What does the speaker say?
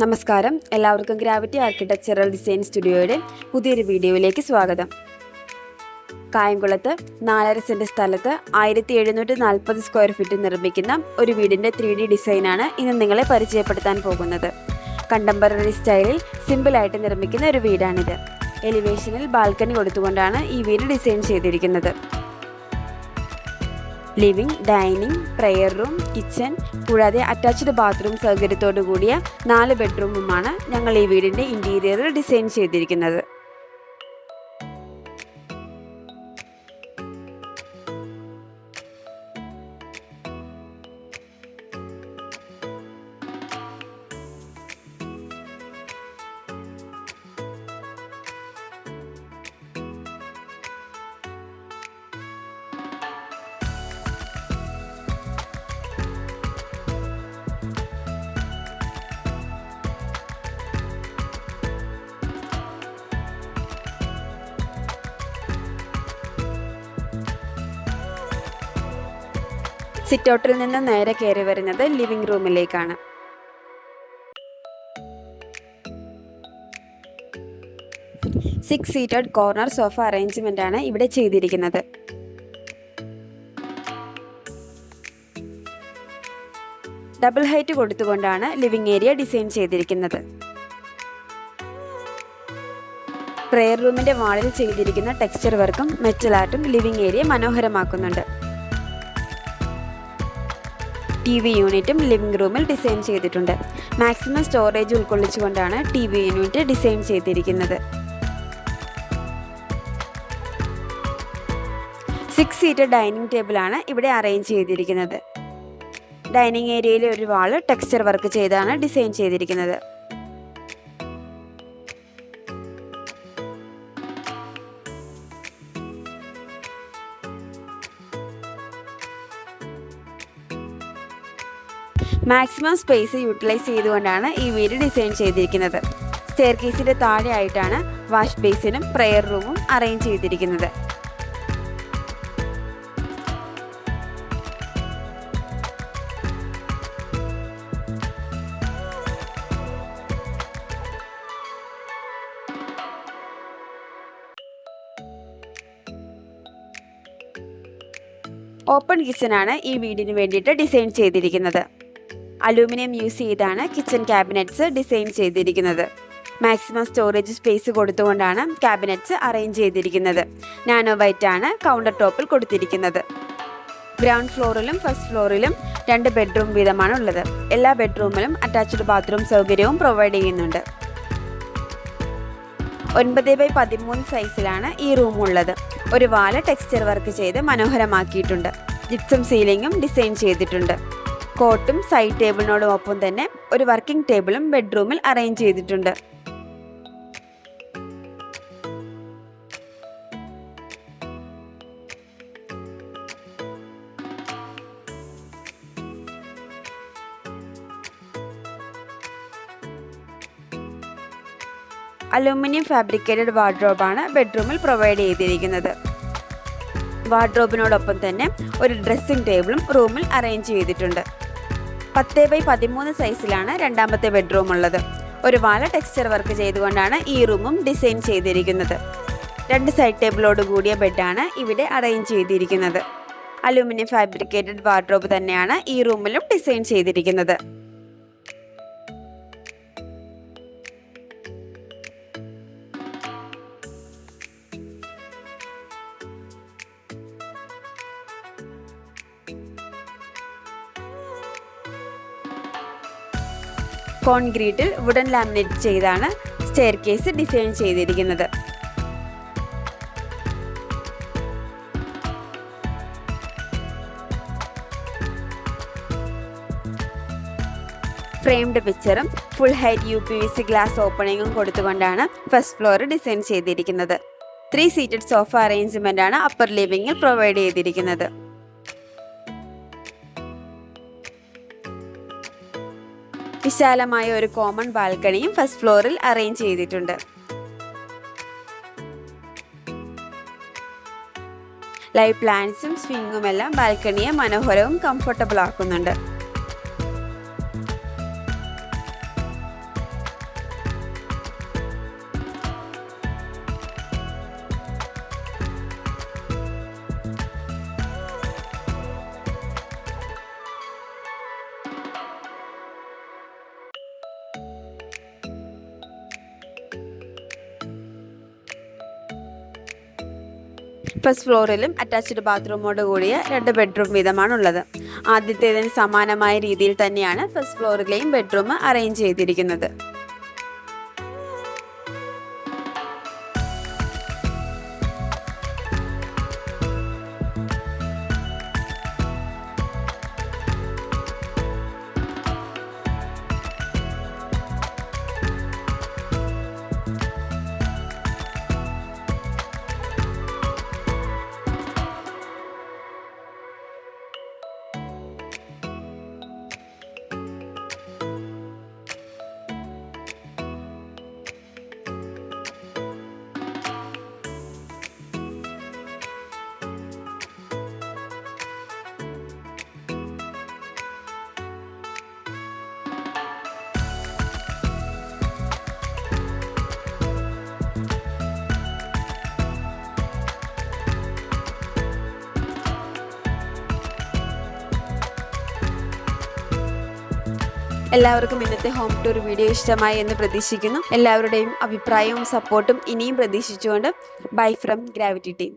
നമസ്കാരം, എല്ലാവർക്കും gravity architectural design സ്റ്റുഡിയോയുടെ പുതിയൊരു വീഡിയോയിലേക്ക് സ്വാഗതം. കായംകുളത്ത് 4.5 സെന്റ് സ്ഥലത്ത് 1740 സ്ക്വയർ ഫീറ്റ് നിർമ്മിക്കുന്ന ഒരു വീടിൻ്റെ 3D ഡിസൈനാണ് ഇന്ന് നിങ്ങളെ പരിചയപ്പെടുത്താൻ പോകുന്നത്. കണ്ടംപററി സ്റ്റൈലിൽ സിമ്പിളായിട്ട് നിർമ്മിക്കുന്ന ഒരു വീടാണിത്. എലിവേഷനിൽ ബാൽക്കണി കൊടുത്തുകൊണ്ടാണ് ഈ വീട് ഡിസൈൻ ചെയ്തിരിക്കുന്നത്. Living, dining, prayer room, kitchen കൂടാതെ അറ്റാച്ച്ഡ് ബാത്റൂം സൗകര്യത്തോടു കൂടിയ 4 ബെഡ്റൂമുമാണ് ഞങ്ങൾ ഈ വീടിൻ്റെ ഇൻറ്റീരിയറിൽ ഡിസൈൻ ചെയ്തിരിക്കുന്നത്. സിറ്റൗട്ടിൽ നിന്ന് നേരെ കയറി വരുന്നത് ലിവിംഗ് റൂമിലേക്കാണ്. Six seated corner sofa arrangement ആണ് ഇവിടെ ചെയ്തിരിക്കുന്നത്. ഡബിൾ ഹൈറ്റ് കൊടുത്തുകൊണ്ടാണ് ലിവിംഗ് ഏരിയ ഡിസൈൻ ചെയ്തിരിക്കുന്നത്. പ്രെയർ റൂമിന്റെ വാളിൽ ചെയ്തിരിക്കുന്ന ടെക്സ്ചർ വർക്കും മെറ്റൽ ആർട്ടും ലിവിംഗ് ഏരിയ മനോഹരമാക്കുന്നുണ്ട്. TV യൂണിറ്റും ലിവിംഗ് റൂമിൽ ഡിസൈൻ ചെയ്തിട്ടുണ്ട്. മാക്സിമം സ്റ്റോറേജ് ഉൾക്കൊള്ളിച്ചുകൊണ്ടാണ് TV യൂണിറ്റ് ഡിസൈൻ ചെയ്തിരിക്കുന്നത്. 6 സീറ്റർ ഡൈനിങ് ടേബിളാണ് ഇവിടെ അറേഞ്ച് ചെയ്തിരിക്കുന്നത്. ഡൈനിങ് ഏരിയയിലെ ഒരു വാള് ടെക്സ്ചർ വർക്ക് ചെയ്താണ് ഡിസൈൻ ചെയ്തിരിക്കുന്നത്. മാക്സിമം സ്പേസ് യൂട്ടിലൈസ് ചെയ്തുകൊണ്ടാണ് ഈ വീട് ഡിസൈൻ ചെയ്തിരിക്കുന്നത്. സ്റ്റെയർകേസിന്റെ താഴെയായിട്ടാണ് വാഷ് ബേസിനും പ്രെയർ റൂമും അറേഞ്ച് ചെയ്തിരിക്കുന്നത്. ഓപ്പൺ കിച്ചനാണ് ഈ വീടിന് വേണ്ടിയിട്ട് ഡിസൈൻ ചെയ്തിരിക്കുന്നത്. അലൂമിനിയം യൂസ് ചെയ്താണ് കിച്ചൺ ക്യാബിനറ്റ്സ് ഡിസൈൻ ചെയ്തിരിക്കുന്നത്. മാക്സിമം സ്റ്റോറേജ് സ്പേസ് കൊടുത്തുകൊണ്ടാണ് ക്യാബിനറ്റ്സ് അറേഞ്ച് ചെയ്തിരിക്കുന്നത്. നാനോ വൈറ്റ് ആണ് കൗണ്ടർ ടോപ്പിൽ കൊടുത്തിരിക്കുന്നത്. ഗ്രൗണ്ട് ഫ്ലോറിലും ഫസ്റ്റ് ഫ്ലോറിലും 2 ബെഡ്റൂം വീതമാണ് ഉള്ളത്. എല്ലാ ബെഡ്റൂമിലും അറ്റാച്ച്ഡ് ബാത്റൂം സൗകര്യവും പ്രൊവൈഡ് ചെയ്യുന്നുണ്ട്. 9x13 സൈസിലാണ് ഈ റൂം ഉള്ളത്. ഒരു വാല് ടെക്സ്ചർ വർക്ക് ചെയ്ത് മനോഹരമാക്കിയിട്ടുണ്ട്. ജിപ്സം സീലിംഗും ഡിസൈൻ ചെയ്തിട്ടുണ്ട്. കോട്ടും സൈഡ് ടേബിളിനോടൊപ്പം തന്നെ ഒരു വർക്കിംഗ് ടേബിളും ബെഡ്റൂമിൽ അറേഞ്ച് ചെയ്തിട്ടുണ്ട്. അലൂമിനിയം ഫാബ്രിക്കേറ്റഡ് വാർഡ്രോബാണ് ബെഡ്റൂമിൽ പ്രൊവൈഡ് ചെയ്തിരിക്കുന്നത്. വാർഡ്രോബിനോടൊപ്പം തന്നെ ഒരു ഡ്രസ്സിംഗ് ടേബിളും റൂമിൽ അറേഞ്ച് ചെയ്തിട്ടുണ്ട്. 10x13 സൈസിലാണ് രണ്ടാമത്തെ ബെഡ്റൂം ഉള്ളത്. ഒരു വാല ടെക്സ്ചർ വർക്ക് ചെയ്തുകൊണ്ടാണ് ഈ റൂമും ഡിസൈൻ ചെയ്തിരിക്കുന്നത്. 2 സൈഡ് ടേബിളോട് കൂടിയ ബെഡാണ് ഇവിടെ അറേഞ്ച് ചെയ്തിരിക്കുന്നത്. അലൂമിനിയം ഫാബ്രിക്കേറ്റഡ് വാർഡ്രോബ് തന്നെയാണ് ഈ റൂമിലും ഡിസൈൻ ചെയ്തിരിക്കുന്നത്. കോൺക്രീറ്റിൽ വുഡൻ ലാമിനേറ്റ് ചെയ്താണ് സ്റ്റെയർ കേസ് ഡിസൈൻ ചെയ്തിരിക്കുന്നത്. ഫ്രെയിംഡ് പിക്ചറും ഫുൾ ഹൈറ്റ് UPVC ഗ്ലാസ് ഓപ്പണിങ്ങും കൊടുത്തുകൊണ്ടാണ് ഫസ്റ്റ് ഫ്ലോർ ഡിസൈൻ ചെയ്തിരിക്കുന്നത്. 3 സീറ്റഡ് സോഫ അറേഞ്ച്മെന്റ് ആണ് അപ്പർ ലിവിംഗിൽ പ്രൊവൈഡ് ചെയ്തിരിക്കുന്നത്. വിശാലമായ ഒരു കോമൺ ബാൽക്കണിയും ഫസ്റ്റ് ഫ്ലോറിൽ അറേഞ്ച് ചെയ്തിട്ടുണ്ട്. ലൈവ് പ്ലാന്റ്സും സ്വിങ്ങുമെല്ലാം ബാൽക്കണിയെ മനോഹരവും കംഫർട്ടബിൾ ആക്കുന്നുണ്ട്. ഫസ്റ്റ് ഫ്ലോറിലും അറ്റാച്ച്ഡ് ബാത്റൂമോട് കൂടിയ 2 ബെഡ്റൂം വീതമാണുള്ളത്. ആദ്യത്തേതിന് സമാനമായ രീതിയിൽ തന്നെയാണ് ഫസ്റ്റ് ഫ്ലോറിലെയും ബെഡ്റൂം അറേഞ്ച് ചെയ്തിരിക്കുന്നത്. എല്ലാവർക്കും ഇന്നത്തെ ഹോം ടൂർ വീഡിയോ ഇഷ്ടമായി എന്ന് പ്രതീക്ഷിക്കുന്നു. എല്ലാവരുടെയും അഭിപ്രായവും സപ്പോർട്ടും ഇനിയും പ്രതീക്ഷിച്ചുകൊണ്ട് ബൈ ഫ്രം ഗ്രാവിറ്റി ടീം.